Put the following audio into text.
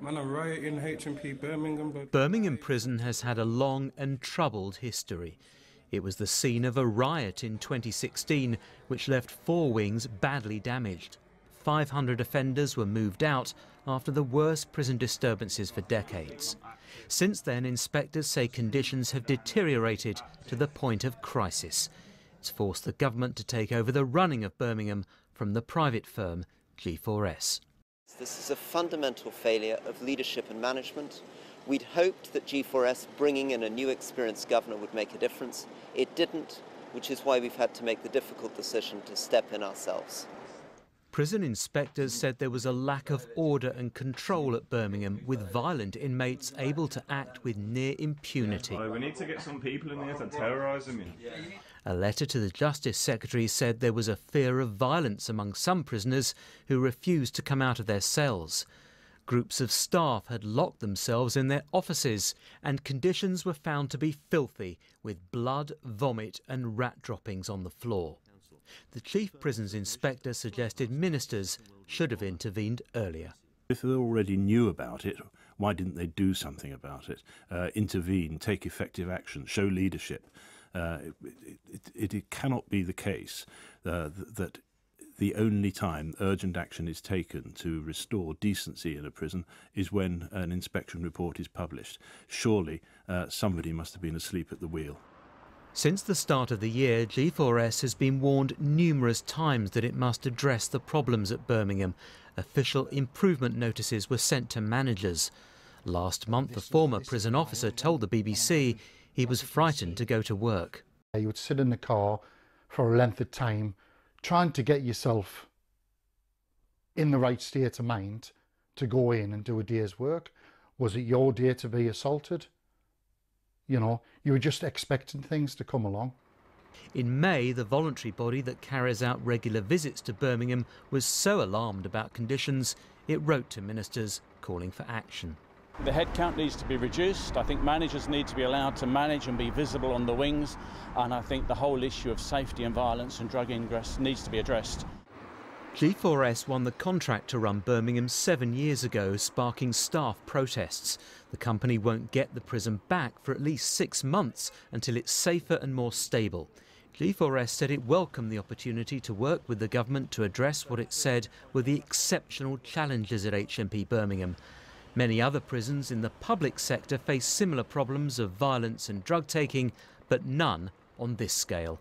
Man, a riot in HMP Birmingham. Birmingham Prison has had a long and troubled history. It was the scene of a riot in 2016 which left 4 wings badly damaged. 500 offenders were moved out after the worst prison disturbances for decades. Since then, inspectors say conditions have deteriorated to the point of crisis. It's forced the government to take over the running of Birmingham from the private firm G4S. This is a fundamental failure of leadership and management. We'd hoped that G4S bringing in a new experienced governor would make a difference. It didn't, which is why we've had to make the difficult decision to step in ourselves. Prison inspectors said there was a lack of order and control at Birmingham, with violent inmates able to act with near impunity. We need to get some people in here to terrorise them. A letter to the Justice Secretary said there was a fear of violence among some prisoners who refused to come out of their cells. Groups of staff had locked themselves in their offices, and conditions were found to be filthy, with blood, vomit and rat droppings on the floor. The Chief Prisons Inspector suggested ministers should have intervened earlier. If they already knew about it, why didn't they do something about it? Intervene, take effective action, show leadership. It cannot be the case that the only time urgent action is taken to restore decency in a prison is when an inspection report is published. Surely somebody must have been asleep at the wheel. Since the start of the year, G4S has been warned numerous times that it must address the problems at Birmingham. Official improvement notices were sent to managers. Last month, the former prison officer told the BBC he was frightened to go to work. You would sit in the car for a length of time trying to get yourself in the right state of mind to go in and do a day's work. Was it your day to be assaulted? You know, you were just expecting things to come along. In May, the voluntary body that carries out regular visits to Birmingham was so alarmed about conditions, it wrote to ministers calling for action. The headcount needs to be reduced. I think managers need to be allowed to manage and be visible on the wings. And I think the whole issue of safety and violence and drug ingress needs to be addressed. G4S won the contract to run Birmingham 7 years ago, sparking staff protests. The company won't get the prison back for at least 6 months until it's safer and more stable. G4S said it welcomed the opportunity to work with the government to address what it said were the exceptional challenges at HMP Birmingham. Many other prisons in the public sector face similar problems of violence and drug taking, but none on this scale.